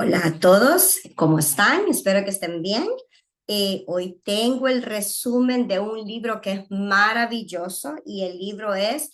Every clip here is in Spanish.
Hola a todos, ¿cómo están? Espero que estén bien. Hoy tengo el resumen de un libro que es maravilloso y el libro es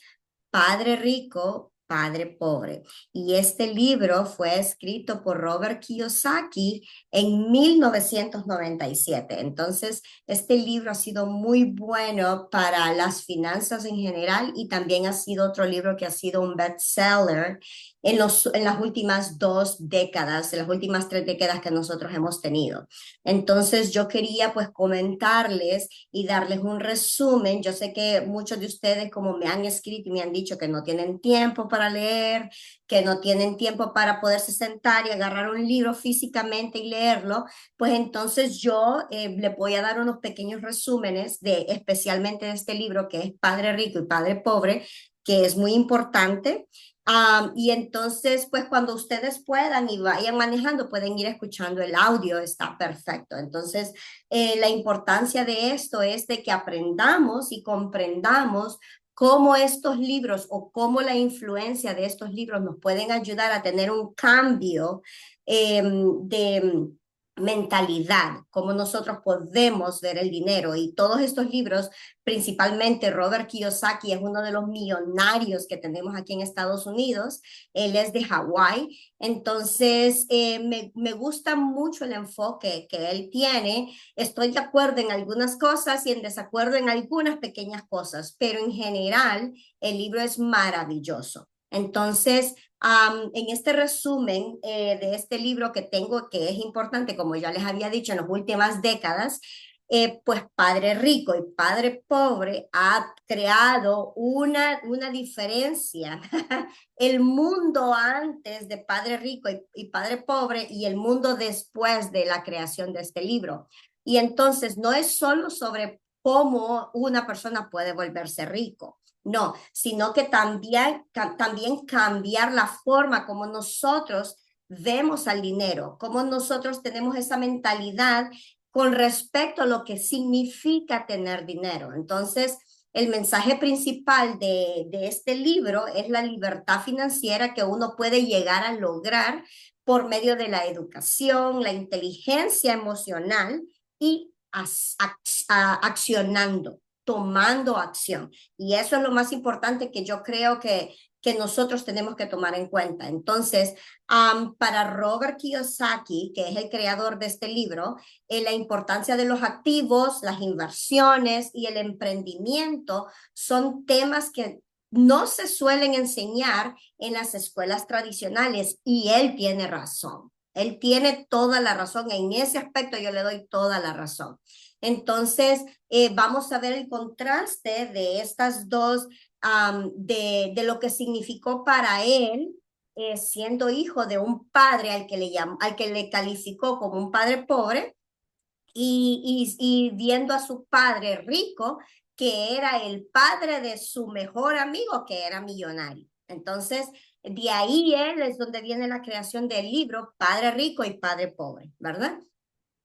Padre Rico, Padre Pobre. Y este libro fue escrito por Robert Kiyosaki en 1997. Entonces, este libro ha sido muy bueno para las finanzas en general y también ha sido otro libro que ha sido un bestseller en las últimas 2 décadas, en las últimas 3 décadas que nosotros hemos tenido. Entonces yo quería pues comentarles y darles un resumen. Yo sé que muchos de ustedes como me han escrito y me han dicho que no tienen tiempo para leer, que no tienen tiempo para poderse sentar y agarrar un libro físicamente y leerlo, pues entonces yo les voy a dar unos pequeños resúmenes de especialmente de este libro que es Padre Rico y Padre Pobre, que es muy importante. Y entonces, pues cuando ustedes puedan y vayan manejando, pueden ir escuchando el audio, está perfecto. Entonces, la importancia de esto es de que aprendamos y comprendamos cómo estos libros o cómo la influencia de estos libros nos pueden ayudar a tener un cambio de mentalidad, cómo nosotros podemos ver el dinero. Y todos estos libros, principalmente Robert Kiyosaki, es uno de los millonarios que tenemos aquí en Estados Unidos. Él es de Hawái. Entonces, me gusta mucho el enfoque que él tiene. Estoy de acuerdo en algunas cosas y en desacuerdo en algunas pequeñas cosas, pero en general el libro es maravilloso. Entonces, en este resumen de este libro que tengo, que es importante, como ya les había dicho, en las últimas décadas, pues Padre Rico y Padre Pobre ha creado una diferencia. El mundo antes de Padre Rico y Padre Pobre y el mundo después de la creación de este libro. Y entonces no es solo sobre cómo una persona puede volverse rico, no, sino que también cambiar la forma como nosotros vemos al dinero, cómo nosotros tenemos esa mentalidad con respecto a lo que significa tener dinero. Entonces, el mensaje principal de este libro es la libertad financiera que uno puede llegar a lograr por medio de la educación, la inteligencia emocional y accionando, tomando acción. Y eso es lo más importante que yo creo que nosotros tenemos que tomar en cuenta. Entonces, para Robert Kiyosaki, que es el creador de este libro, la importancia de los activos, las inversiones y el emprendimiento son temas que no se suelen enseñar en las escuelas tradicionales y él tiene razón. Él tiene toda la razón. En ese aspecto yo le doy toda la razón. Entonces, vamos a ver el contraste de estas dos, de lo que significó para él siendo hijo de un padre al que le calificó como un padre pobre y viendo a su padre rico, que era el padre de su mejor amigo, que era millonario. Entonces, de ahí él es donde viene la creación del libro Padre Rico y Padre Pobre, ¿verdad?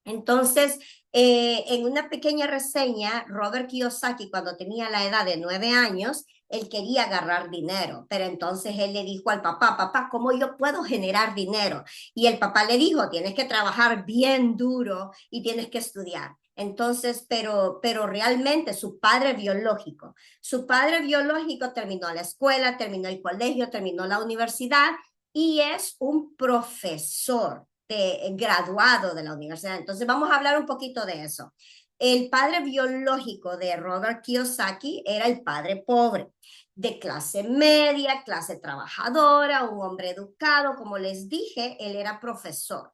Entonces, en una pequeña reseña, Robert Kiyosaki, cuando tenía la edad de 9 años, él quería agarrar dinero, pero entonces él le dijo al papá, papá, ¿cómo yo puedo generar dinero? Y el papá le dijo, tienes que trabajar bien duro y tienes que estudiar. Entonces, pero realmente su padre biológico terminó la escuela, terminó el colegio, terminó la universidad y es un profesor graduado de la universidad. Entonces vamos a hablar un poquito de eso. El padre biológico de Robert Kiyosaki era el padre pobre, de clase media, clase trabajadora, un hombre educado, como les dije, él era profesor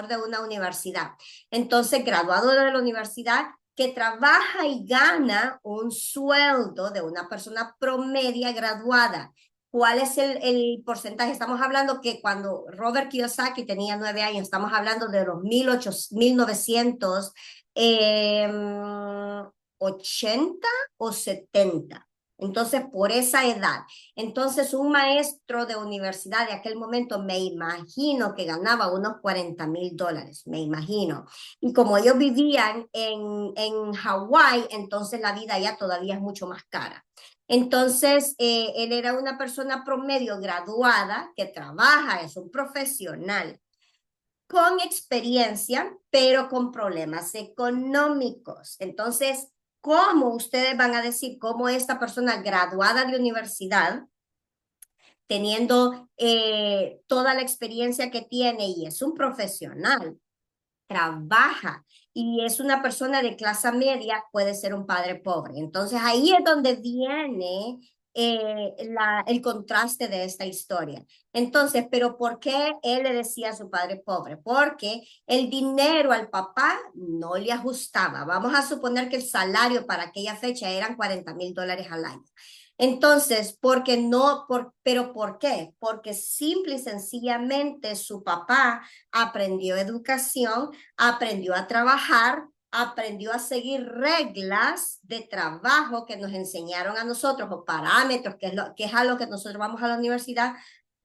de una universidad. Entonces, graduado de la universidad, que trabaja y gana un sueldo de una persona promedia graduada. ¿Cuál es el porcentaje? Estamos hablando que cuando Robert Kiyosaki tenía 9 años, estamos hablando de los 1980 o 70. Entonces, por esa edad. Entonces, un maestro de universidad de aquel momento, me imagino que ganaba unos $40,000, me imagino. Y como ellos vivían en Hawái, entonces la vida ya todavía es mucho más cara. Entonces, él era una persona promedio graduada que trabaja, es un profesional. con experiencia, pero con problemas económicos. Entonces, ¿cómo ustedes van a decir cómo esta persona graduada de universidad, teniendo toda la experiencia que tiene y es un profesional, trabaja y es una persona de clase media, puede ser un padre pobre? Entonces ahí es donde viene el contraste de esta historia. Entonces, ¿pero por qué él le decía a su padre pobre? Porque el dinero al papá no le ajustaba. Vamos a suponer que el salario para aquella fecha eran $40,000 al año. Entonces, porque no, pero ¿por qué? Porque simple y sencillamente su papá aprendió educación, aprendió a trabajar, aprendió a seguir reglas de trabajo que nos enseñaron a nosotros o parámetros, que es a lo que nosotros vamos a la universidad,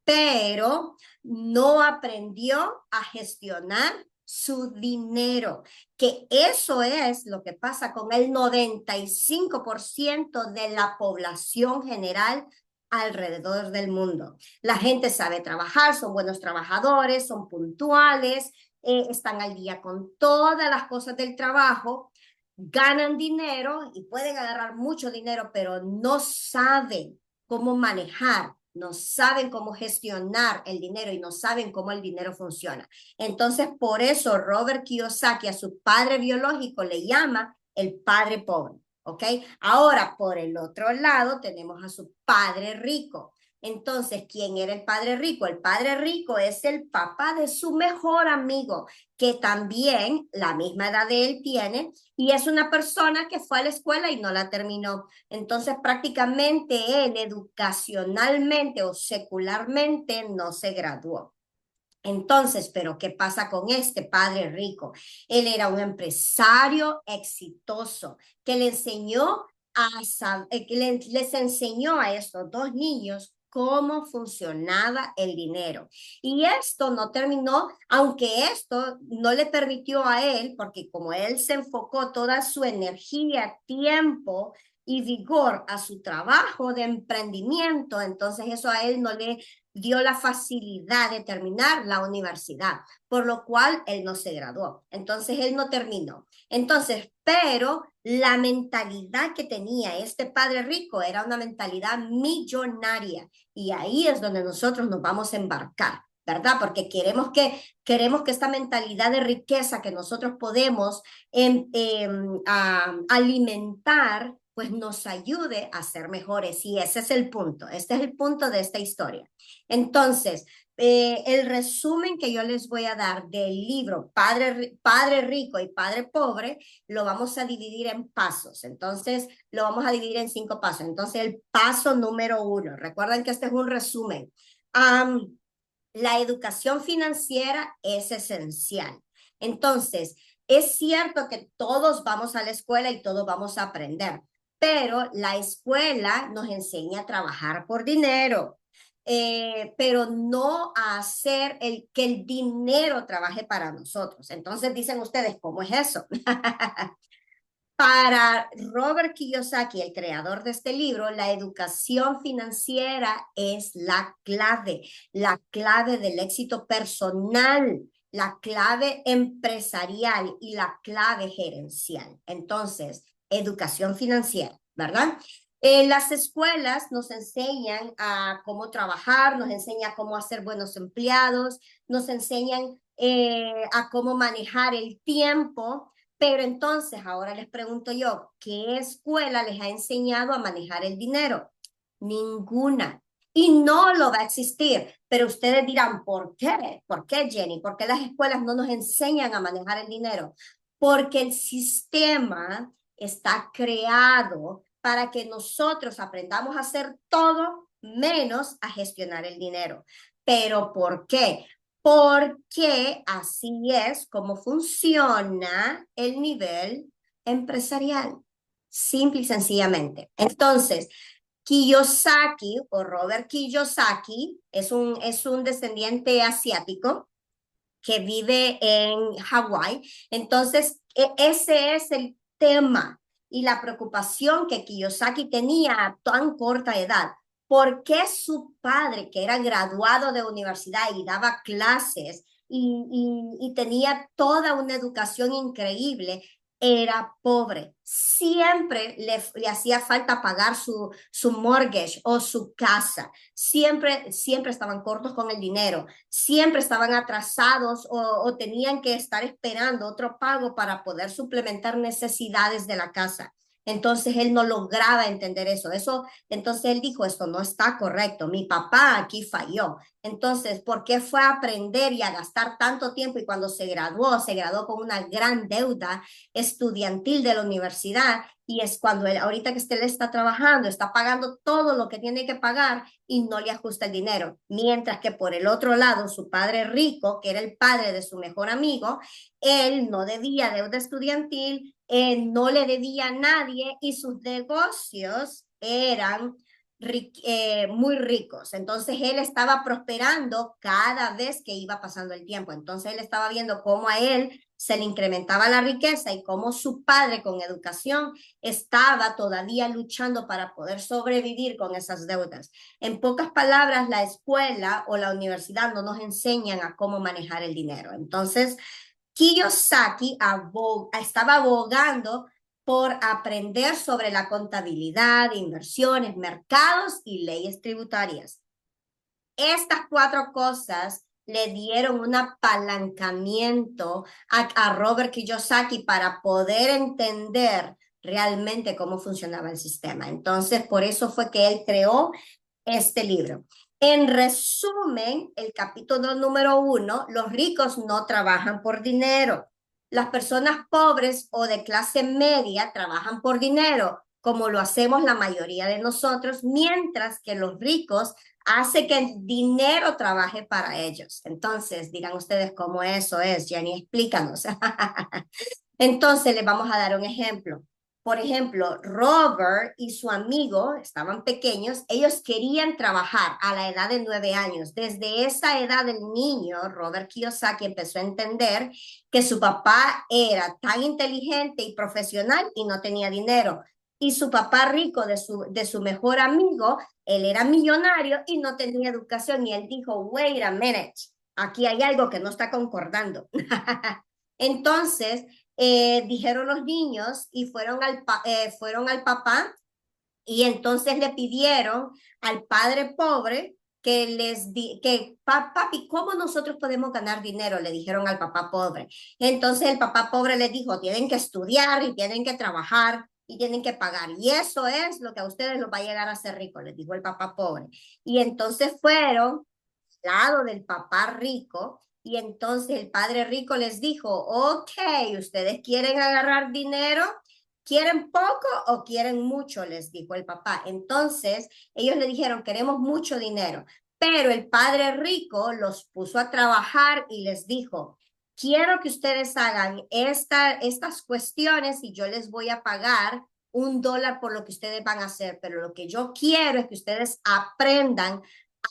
pero no aprendió a gestionar su dinero, que eso es lo que pasa con el 95% de la población general alrededor del mundo. La gente sabe trabajar, son buenos trabajadores, son puntuales, están al día con todas las cosas del trabajo, ganan dinero y pueden agarrar mucho dinero, pero no saben cómo manejar, no saben cómo gestionar el dinero y no saben cómo el dinero funciona. Entonces, por eso Robert Kiyosaki a su padre biológico le llama el padre pobre. ¿Ok? Ahora, por el otro lado, tenemos a su padre rico. Entonces, ¿quién era el padre rico? El padre rico es el papá de su mejor amigo, que también la misma edad de él tiene, y es una persona que fue a la escuela y no la terminó. Entonces, prácticamente él educacionalmente o secularmente no se graduó. Entonces, pero ¿qué pasa con este padre rico? Él era un empresario exitoso que le enseñó les enseñó a estos dos niños cómo funcionaba el dinero. Y esto no terminó, aunque esto no le permitió a él, porque como él se enfocó toda su energía, tiempo y vigor a su trabajo de emprendimiento, entonces eso a él no le dio la facilidad de terminar la universidad, por lo cual él no se graduó. Entonces él no terminó. Entonces, pero la mentalidad que tenía este padre rico era una mentalidad millonaria y ahí es donde nosotros nos vamos a embarcar. ¿Verdad? Porque queremos que esta mentalidad de riqueza que nosotros podemos alimentar, pues nos ayude a ser mejores. Y ese es el punto. Este es el punto de esta historia. Entonces, el resumen que yo les voy a dar del libro Padre Rico y Padre Pobre lo vamos a dividir en pasos. Entonces, lo vamos a dividir en 5 pasos. Entonces, el paso número 1, recuerden que este es un resumen. La educación financiera es esencial. Entonces, es cierto que todos vamos a la escuela y todos vamos a aprender, pero la escuela nos enseña a trabajar por dinero, pero no a hacer que el dinero trabaje para nosotros. Entonces dicen ustedes, ¿cómo es eso? Para Robert Kiyosaki, el creador de este libro, la educación financiera es la clave del éxito personal, la clave empresarial y la clave gerencial. Entonces, educación financiera, ¿verdad? En las escuelas nos enseñan a cómo trabajar, nos enseñan cómo hacer buenos empleados, nos enseñan a cómo manejar el tiempo. Pero entonces, ahora les pregunto yo, ¿qué escuela les ha enseñado a manejar el dinero? Ninguna. Y no lo va a existir. Pero ustedes dirán, ¿por qué? ¿Por qué, Jenny? ¿Por qué las escuelas no nos enseñan a manejar el dinero? Porque el sistema está creado para que nosotros aprendamos a hacer todo menos a gestionar el dinero. ¿Pero por qué? Porque así es como funciona el nivel empresarial, simple y sencillamente. Entonces, Kiyosaki o Robert Kiyosaki es un descendiente asiático que vive en Hawái. Entonces, ese es el tema y la preocupación que Kiyosaki tenía a tan corta edad. ¿Por qué su padre, que era graduado de universidad y daba clases y tenía toda una educación increíble, era pobre. Siempre le hacía falta pagar su mortgage o su casa. Siempre estaban cortos con el dinero. Siempre estaban atrasados o tenían que estar esperando otro pago para poder suplementar necesidades de la casa. Entonces él no lograba entender eso. Entonces él dijo, esto no está correcto. Mi papá aquí falló. Entonces, ¿por qué fue a aprender y a gastar tanto tiempo? Y cuando se graduó con una gran deuda estudiantil de la universidad. Y es cuando él, ahorita que él está trabajando, está pagando todo lo que tiene que pagar y no le ajusta el dinero. Mientras que por el otro lado, su padre rico, que era el padre de su mejor amigo, él no debía deuda estudiantil, no le debía a nadie y sus negocios eran muy ricos. Entonces él estaba prosperando cada vez que iba pasando el tiempo. Entonces él estaba viendo cómo a él se le incrementaba la riqueza y cómo su padre con educación estaba todavía luchando para poder sobrevivir con esas deudas. En pocas palabras, la escuela o la universidad no nos enseñan a cómo manejar el dinero. Entonces, Kiyosaki estaba abogando por aprender sobre la contabilidad, inversiones, mercados y leyes tributarias. Estas cuatro cosas le dieron un apalancamiento a Robert Kiyosaki para poder entender realmente cómo funcionaba el sistema. Entonces, por eso fue que él creó este libro. En resumen, el capítulo número 1, los ricos no trabajan por dinero. Las personas pobres o de clase media trabajan por dinero, como lo hacemos la mayoría de nosotros, mientras que los ricos hacen que el dinero trabaje para ellos. Entonces, dirán ustedes cómo eso es, Jenny, explícanos. Entonces, les vamos a dar un ejemplo. Por ejemplo, Robert y su amigo estaban pequeños, ellos querían trabajar a la edad de 9 años. Desde esa edad del niño, Robert Kiyosaki empezó a entender que su papá era tan inteligente y profesional y no tenía dinero. Y su papá rico de su mejor amigo, él era millonario y no tenía educación. Y él dijo, wait a minute, aquí hay algo que no está concordando. Entonces, dijeron los niños y fueron al papá y entonces le pidieron al padre pobre papi, ¿cómo nosotros podemos ganar dinero? Le dijeron al papá pobre. Entonces el papá pobre les dijo, tienen que estudiar y tienen que trabajar y tienen que pagar. Y eso es lo que a ustedes los va a llegar a hacer ricos, les dijo el papá pobre. Y entonces fueron lado del papá rico y entonces el padre rico les dijo, ok, ¿ustedes quieren agarrar dinero? ¿Quieren poco o quieren mucho? Les dijo el papá. Entonces ellos le dijeron, queremos mucho dinero, pero el padre rico los puso a trabajar y les dijo, quiero que ustedes hagan estas cuestiones y yo les voy a pagar $1 por lo que ustedes van a hacer, pero lo que yo quiero es que ustedes aprendan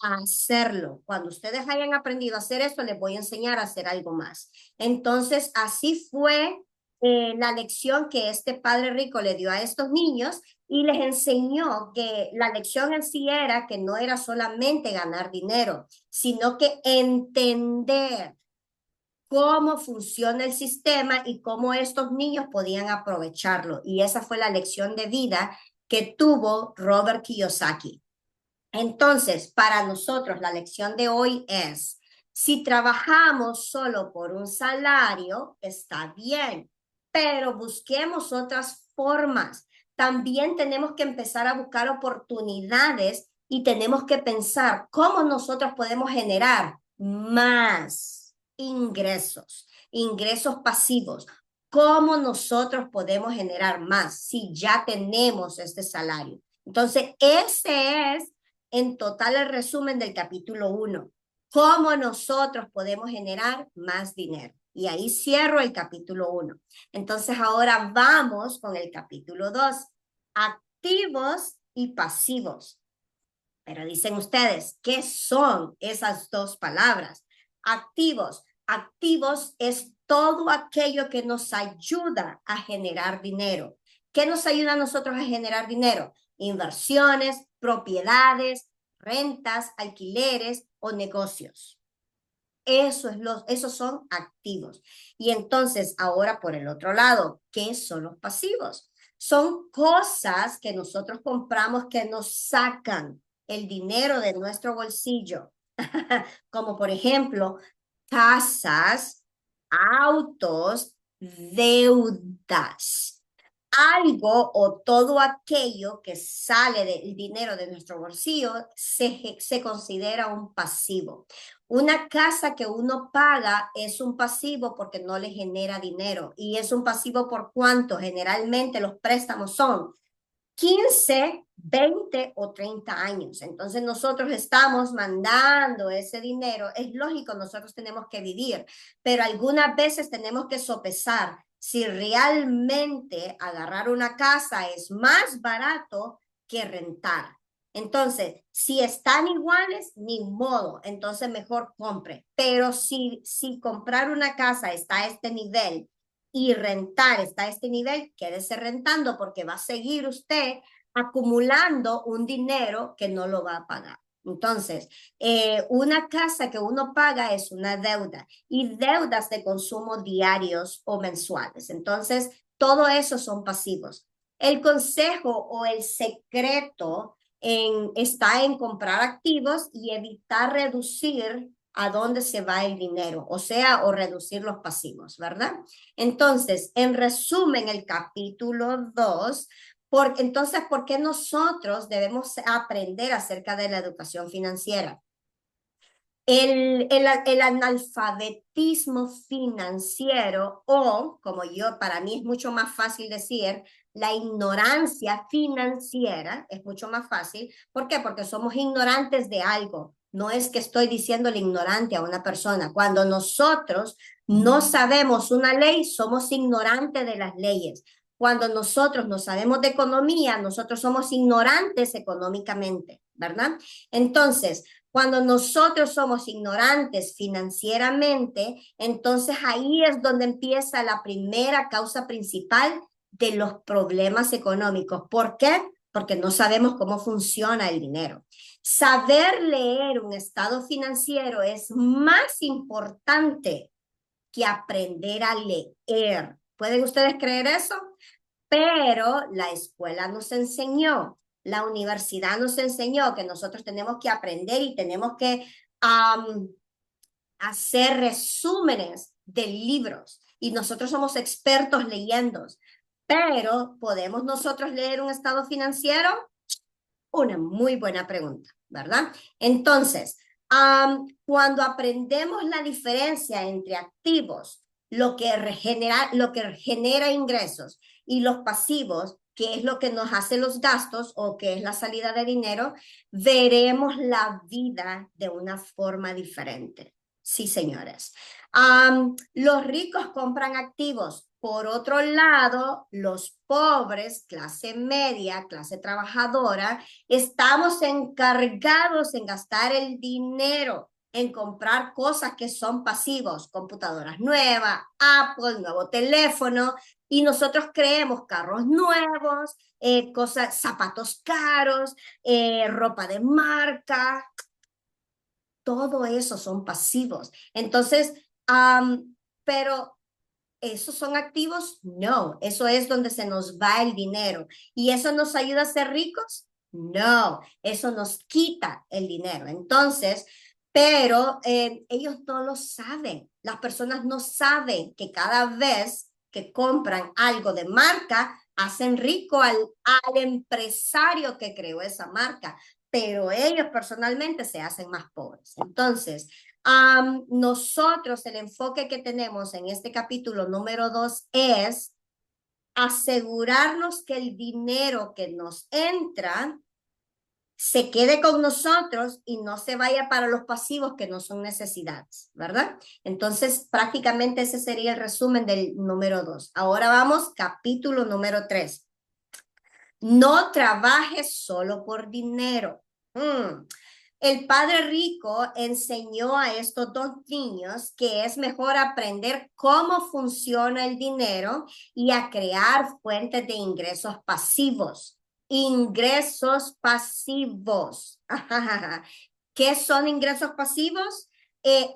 a hacerlo. Cuando ustedes hayan aprendido a hacer esto, les voy a enseñar a hacer algo más. Entonces, así fue la lección que este padre rico le dio a estos niños y les enseñó que la lección en sí era que no era solamente ganar dinero, sino que entender cómo funciona el sistema y cómo estos niños podían aprovecharlo. Y esa fue la lección de vida que tuvo Robert Kiyosaki. Entonces, para nosotros la lección de hoy es, si trabajamos solo por un salario, está bien, pero busquemos otras formas. También tenemos que empezar a buscar oportunidades y tenemos que pensar cómo nosotros podemos generar más ingresos pasivos. ¿Cómo nosotros podemos generar más si ya tenemos este salario? Entonces, ese es en total el resumen del capítulo 1. ¿Cómo nosotros podemos generar más dinero? Y ahí cierro el capítulo 1. Entonces ahora vamos con el capítulo 2. Activos y pasivos. Pero dicen ustedes, ¿qué son esas dos palabras? Activos. Activos es todo aquello que nos ayuda a generar dinero. ¿Qué nos ayuda a nosotros a generar dinero? Inversiones, propiedades, rentas, alquileres o negocios. Esos son activos. Y entonces, ahora por el otro lado, ¿qué son los pasivos? Son cosas que nosotros compramos que nos sacan el dinero de nuestro bolsillo, como por ejemplo, casas, autos, deudas. Algo o todo aquello que sale del dinero de nuestro bolsillo se considera un pasivo. Una casa que uno paga es un pasivo porque no le genera dinero. ¿Y es un pasivo por cuánto? Generalmente los préstamos son 15, 20 o 30 años. Entonces nosotros estamos mandando ese dinero. Es lógico, nosotros tenemos que vivir, pero algunas veces tenemos que sopesar si realmente agarrar una casa es más barato que rentar. Entonces, si están iguales, ni modo, entonces mejor compre. Pero si comprar una casa está a este nivel y rentar está a este nivel, quédese rentando porque va a seguir usted acumulando un dinero que no lo va a pagar. Entonces, una casa que uno paga es una deuda y deudas de consumo diarios o mensuales. Entonces, todo eso son pasivos. El consejo o el secreto está en comprar activos y evitar reducir a dónde se va el dinero, o sea, o reducir los pasivos, ¿verdad? Entonces, en resumen, el capítulo 2, entonces, ¿por qué nosotros debemos aprender acerca de la educación financiera? El analfabetismo financiero o, como yo, para mí es mucho más fácil decir, la ignorancia financiera es mucho más fácil. ¿Por qué? Porque somos ignorantes de algo. No es que estoy diciéndole ignorante a una persona. Cuando nosotros no sabemos una ley, somos ignorantes de las leyes. Cuando nosotros no sabemos de economía, nosotros somos ignorantes económicamente, ¿verdad? Entonces, cuando nosotros somos ignorantes financieramente, entonces ahí es donde empieza la primera causa principal de los problemas económicos. ¿Por qué? Porque no sabemos cómo funciona el dinero. Saber leer un estado financiero es más importante que aprender a leer. ¿Pueden ustedes creer eso? Pero la escuela nos enseñó, la universidad nos enseñó que nosotros tenemos que aprender y tenemos que hacer resúmenes de libros y nosotros somos expertos leyendo, pero ¿podemos nosotros leer un estado financiero? Una muy buena pregunta, ¿verdad? Entonces, cuando aprendemos la diferencia entre activos, lo que genera ingresos y los pasivos, que es lo que nos hace los gastos o que es la salida de dinero, veremos la vida de una forma diferente. Sí, señores. Los ricos compran activos. Por otro lado, los pobres, clase media, clase trabajadora, estamos encargados en gastar el dinero en comprar cosas que son pasivos, computadoras nuevas, Apple, nuevo teléfono, y nosotros creemos carros nuevos, cosas, zapatos caros, ropa de marca, todo eso son pasivos. Entonces, pero ¿esos son activos? No, eso es donde se nos va el dinero. ¿Y eso nos ayuda a ser ricos? No, eso nos quita el dinero. Entonces, pero ellos no lo saben. Las personas no saben que cada vez que compran algo de marca, hacen rico al empresario que creó esa marca, pero ellos personalmente se hacen más pobres. Entonces, nosotros el enfoque que tenemos en este capítulo número 2 es asegurarnos que el dinero que nos entra se quede con nosotros y no se vaya para los pasivos que no son necesidades, ¿verdad? Entonces, prácticamente ese sería el resumen del número 2. Ahora vamos, capítulo número 3. No trabajes solo por dinero. El padre rico enseñó a estos dos niños que es mejor aprender cómo funciona el dinero y a crear fuentes de ingresos pasivos. Ingresos pasivos. ¿Qué son ingresos pasivos?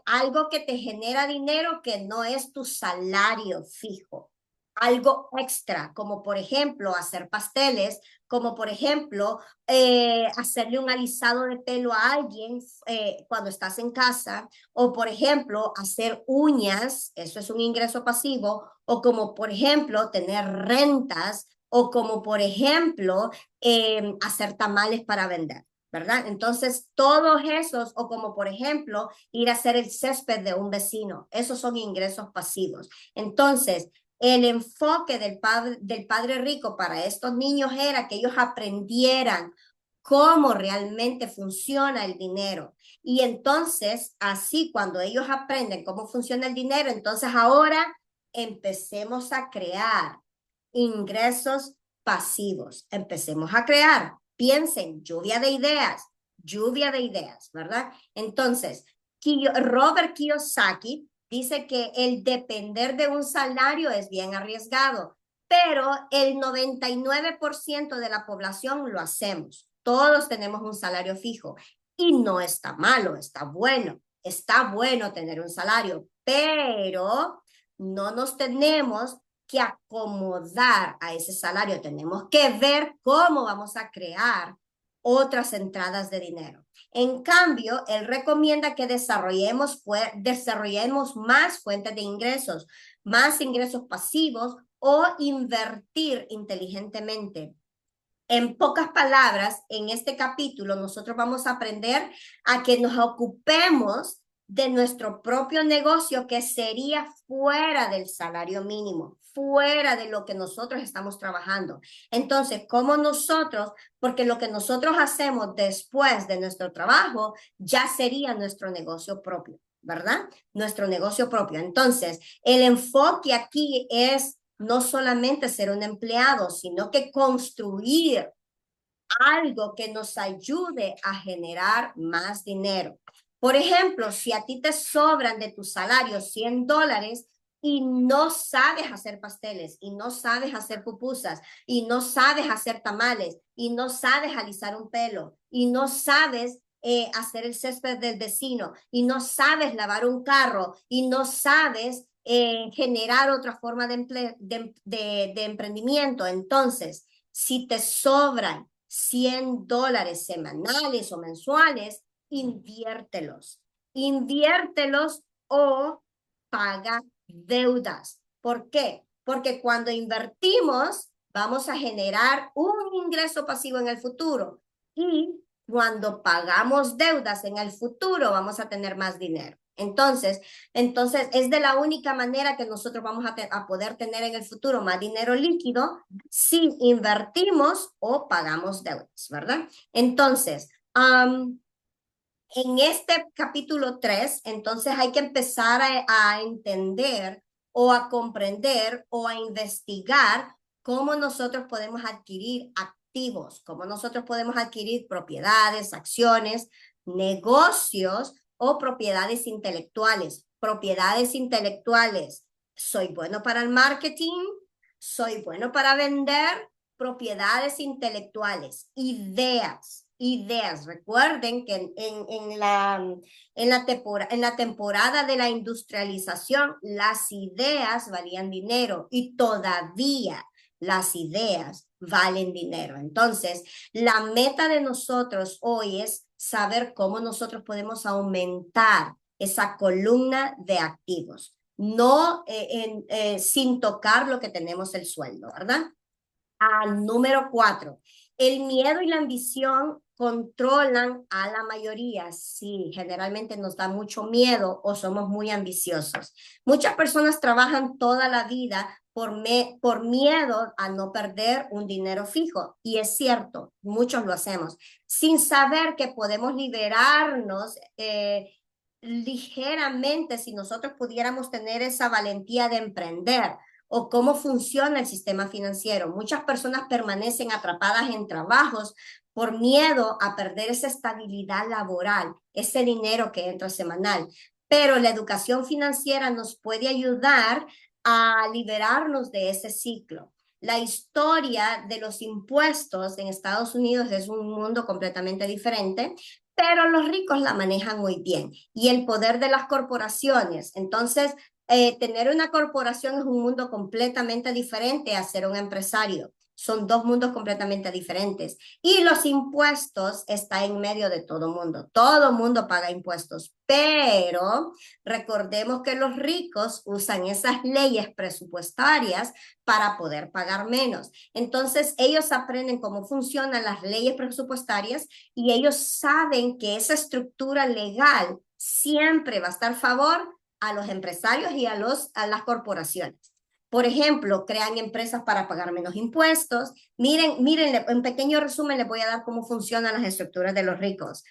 algo que te genera dinero que no es tu salario fijo. Algo extra, como por ejemplo hacer pasteles, como por ejemplo hacerle un alisado de pelo a alguien cuando estás en casa, o por ejemplo hacer uñas, eso es un ingreso pasivo, o como por ejemplo tener rentas, o como por ejemplo hacer tamales para vender. ¿Verdad? Entonces, todos esos, o como por ejemplo, ir a hacer el césped de un vecino, esos son ingresos pasivos. Entonces, el enfoque del padre rico para estos niños era que ellos aprendieran cómo realmente funciona el dinero. Y entonces, así cuando ellos aprenden cómo funciona el dinero, entonces ahora empecemos a crear ingresos pasivos. Empecemos a crear. Piensen, lluvia de ideas, ¿verdad? Entonces, Robert Kiyosaki dice que el depender de un salario es bien arriesgado, pero el 99% de la población lo hacemos. Todos tenemos un salario fijo y no está malo, está bueno. Está bueno tener un salario, pero no nos tenemos que acomodar a ese salario. Tenemos que ver cómo vamos a crear otras entradas de dinero. En cambio, él recomienda que desarrollemos más fuentes de ingresos, más ingresos pasivos o invertir inteligentemente. En pocas palabras, en este capítulo nosotros vamos a aprender a que nos ocupemos de nuestro propio negocio que sería fuera del salario mínimo, fuera de lo que nosotros estamos trabajando. Entonces, ¿cómo nosotros? Porque lo que nosotros hacemos después de nuestro trabajo ya sería nuestro negocio propio, ¿verdad? Nuestro negocio propio. Entonces, el enfoque aquí es no solamente ser un empleado, sino que construir algo que nos ayude a generar más dinero. Por ejemplo, si a ti te sobran de tu salario $100 y no sabes hacer pasteles, y no sabes hacer pupusas, y no sabes hacer tamales, y no sabes alisar un pelo, y no sabes hacer el césped del vecino, y no sabes lavar un carro, y no sabes generar otra forma de emprendimiento. Entonces, si te sobran $100 semanales o mensuales, inviértelos. Inviértelos o paga deudas. ¿Por qué? Porque cuando invertimos, vamos a generar un ingreso pasivo en el futuro. Y cuando pagamos deudas en el futuro, vamos a tener más dinero. Entonces es de la única manera que nosotros vamos a poder tener en el futuro más dinero líquido si invertimos o pagamos deudas, ¿verdad? Entonces, en este capítulo 3, entonces hay que empezar a entender o a comprender o a investigar cómo nosotros podemos adquirir activos, cómo nosotros podemos adquirir propiedades, acciones, negocios o propiedades intelectuales. Propiedades intelectuales. Soy bueno para el marketing, soy bueno para vender, propiedades intelectuales, ideas. Recuerden que en la temporada de la industrialización, las ideas valían dinero y todavía las ideas valen dinero. Entonces, la meta de nosotros hoy es saber cómo nosotros podemos aumentar esa columna de activos, no sin tocar lo que tenemos el sueldo, ¿verdad? Número 4, el miedo y la ambición controlan a la mayoría. Sí, generalmente nos da mucho miedo o somos muy ambiciosos. Muchas personas trabajan toda la vida por miedo a no perder un dinero fijo. Y es cierto, muchos lo hacemos, sin saber que podemos liberarnos ligeramente si nosotros pudiéramos tener esa valentía de emprender o cómo funciona el sistema financiero. Muchas personas permanecen atrapadas en trabajos por miedo a perder esa estabilidad laboral, ese dinero que entra semanal. Pero la educación financiera nos puede ayudar a liberarnos de ese ciclo. La historia de los impuestos en Estados Unidos es un mundo completamente diferente, pero los ricos la manejan muy bien. Y el poder de las corporaciones. Entonces, tener una corporación es un mundo completamente diferente a ser un empresario. Son dos mundos completamente diferentes. Y los impuestos están en medio de todo mundo. Todo mundo paga impuestos, pero recordemos que los ricos usan esas leyes presupuestarias para poder pagar menos. Entonces, ellos aprenden cómo funcionan las leyes presupuestarias y ellos saben que esa estructura legal siempre va a estar a favor a los empresarios y a las corporaciones. Por ejemplo, crean empresas para pagar menos impuestos. Miren, en pequeño resumen les voy a dar cómo funcionan las estructuras de los ricos.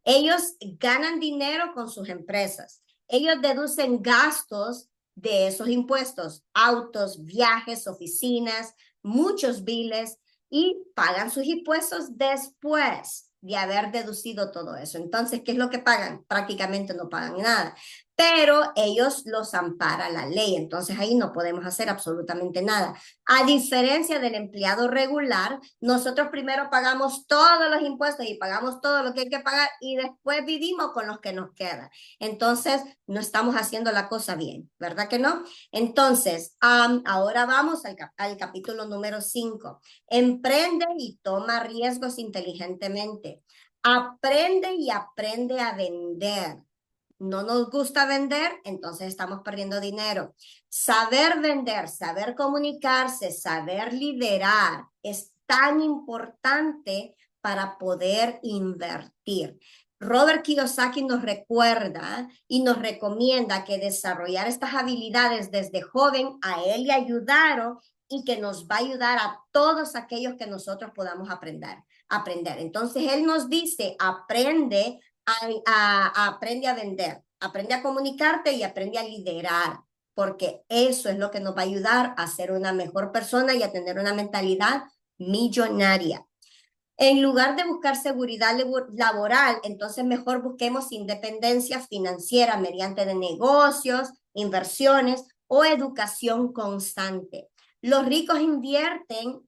Ellos ganan dinero con sus empresas. Ellos deducen gastos de esos impuestos, autos, viajes, oficinas, muchos biles y pagan sus impuestos después de haber deducido todo eso. Entonces, ¿qué es lo que pagan? Prácticamente no pagan nada, pero ellos los ampara la ley. Entonces, ahí no podemos hacer absolutamente nada. A diferencia del empleado regular, nosotros primero pagamos todos los impuestos y pagamos todo lo que hay que pagar y después vivimos con los que nos queda. Entonces, no estamos haciendo la cosa bien, ¿verdad que no? Entonces, ahora vamos al capítulo número 5. Emprende y toma riesgos inteligentemente. Aprende y aprende a vender. No nos gusta vender, entonces estamos perdiendo dinero. Saber vender, saber comunicarse, saber liderar es tan importante para poder invertir. Robert Kiyosaki nos recuerda y nos recomienda que desarrollar estas habilidades desde joven a él le ayudaron y que nos va a ayudar a todos aquellos que nosotros podamos aprender. Entonces él nos dice, aprende a vender, aprende a comunicarte y aprende a liderar, porque eso es lo que nos va a ayudar a ser una mejor persona y a tener una mentalidad millonaria. En lugar de buscar seguridad laboral, entonces mejor busquemos independencia financiera mediante de negocios, inversiones o educación constante. Los ricos invierten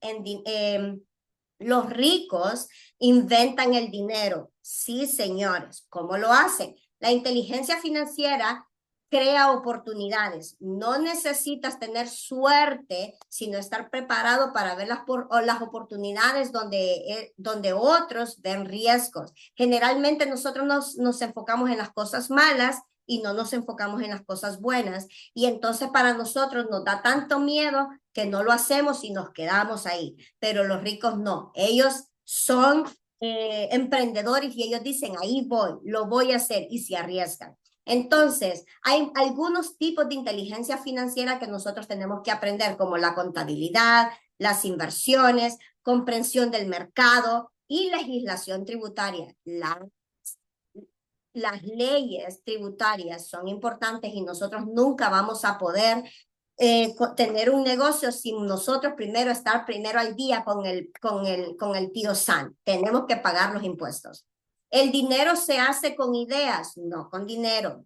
los ricos inventan el dinero. Sí, señores. ¿Cómo lo hacen? La inteligencia financiera crea oportunidades. No necesitas tener suerte, sino estar preparado para ver las oportunidades donde otros ven riesgos. Generalmente nosotros nos enfocamos en las cosas malas y no nos enfocamos en las cosas buenas. Y entonces para nosotros nos da tanto miedo que no lo hacemos y nos quedamos ahí. Pero los ricos no. Ellos son emprendedores y ellos dicen, ahí voy, lo voy a hacer y se arriesgan. Entonces, hay algunos tipos de inteligencia financiera que nosotros tenemos que aprender, como la contabilidad, las inversiones, comprensión del mercado y legislación tributaria. Las leyes tributarias son importantes y nosotros nunca vamos a poder tener un negocio sin nosotros primero estar primero al día con el tío Sam. Tenemos que pagar los impuestos. El dinero se hace con ideas, no con dinero.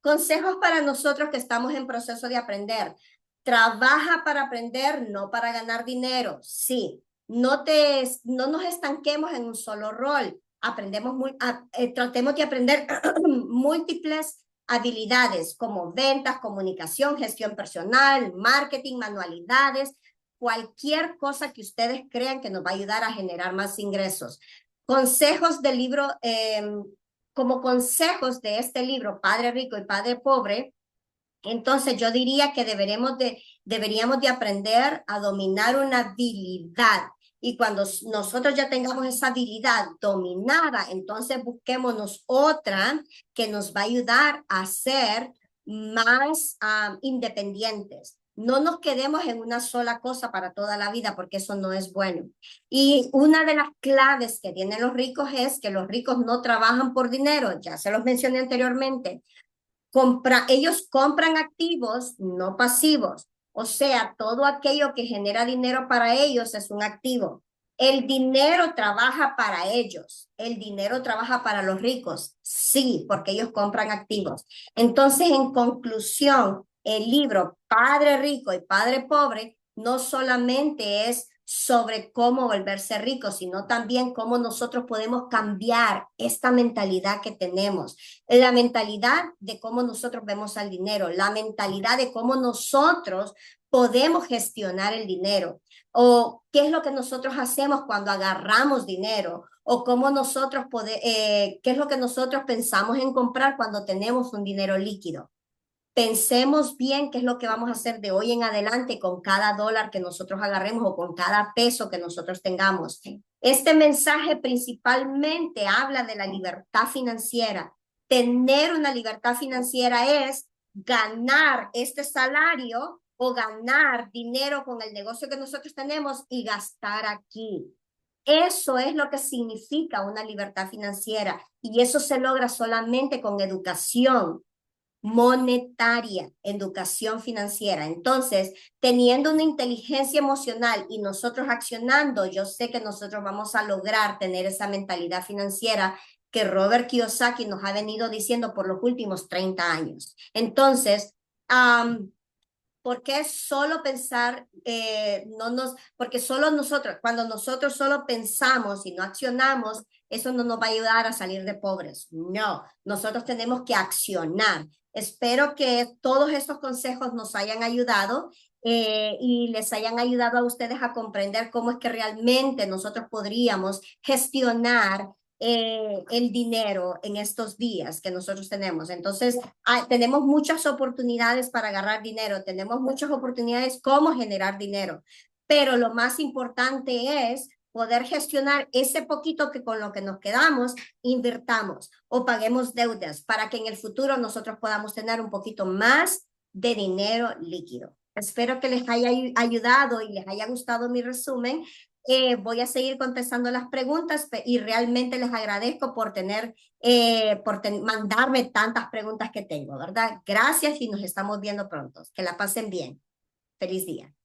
Consejos para nosotros que estamos en proceso de aprender. Trabaja para aprender, no para ganar dinero. Sí, no nos estanquemos en un solo rol. Tratemos de aprender múltiples habilidades como ventas, comunicación, gestión personal, marketing, manualidades, cualquier cosa que ustedes crean que nos va a ayudar a generar más ingresos. Consejos del libro, como consejos de este libro, Padre Rico y Padre Pobre, entonces yo diría que deberíamos de aprender a dominar una habilidad. Y cuando nosotros ya tengamos esa habilidad dominada, entonces busquémonos otra que nos va a ayudar a ser más independientes. No nos quedemos en una sola cosa para toda la vida porque eso no es bueno. Y una de las claves que tienen los ricos es que los ricos no trabajan por dinero, ya se los mencioné anteriormente. Ellos compran activos, no pasivos. O sea, todo aquello que genera dinero para ellos es un activo. El dinero trabaja para ellos. El dinero trabaja para los ricos. Sí, porque ellos compran activos. Entonces, en conclusión, el libro Padre Rico y Padre Pobre no solamente es sobre cómo volverse ricos, sino también cómo nosotros podemos cambiar esta mentalidad que tenemos, la mentalidad de cómo nosotros vemos al dinero, la mentalidad de cómo nosotros podemos gestionar el dinero, o qué es lo que nosotros hacemos cuando agarramos dinero, o cómo nosotros qué es lo que nosotros pensamos en comprar cuando tenemos un dinero líquido. Pensemos bien qué es lo que vamos a hacer de hoy en adelante con cada dólar que nosotros agarremos o con cada peso que nosotros tengamos. Este mensaje principalmente habla de la libertad financiera. Tener una libertad financiera es ganar este salario o ganar dinero con el negocio que nosotros tenemos y gastar aquí. Eso es lo que significa una libertad financiera y eso se logra solamente con educación monetaria, educación financiera. Entonces, teniendo una inteligencia emocional y nosotros accionando, yo sé que nosotros vamos a lograr tener esa mentalidad financiera que Robert Kiyosaki nos ha venido diciendo por los últimos 30 años. Entonces, ¿por qué solo pensar, porque solo nosotros, cuando nosotros solo pensamos y no accionamos, eso no nos va a ayudar a salir de pobres? No, nosotros tenemos que accionar. Espero que todos estos consejos nos hayan ayudado y les hayan ayudado a ustedes a comprender cómo es que realmente nosotros podríamos gestionar el dinero en estos días que nosotros tenemos. Entonces, tenemos muchas oportunidades para agarrar dinero, tenemos muchas oportunidades cómo generar dinero, pero lo más importante es poder gestionar ese poquito que con lo que nos quedamos, invirtamos o paguemos deudas para que en el futuro nosotros podamos tener un poquito más de dinero líquido. Espero que les haya ayudado y les haya gustado mi resumen. Voy a seguir contestando las preguntas y realmente les agradezco por mandarme tantas preguntas que tengo, ¿verdad? Gracias y nos estamos viendo pronto. Que la pasen bien. Feliz día.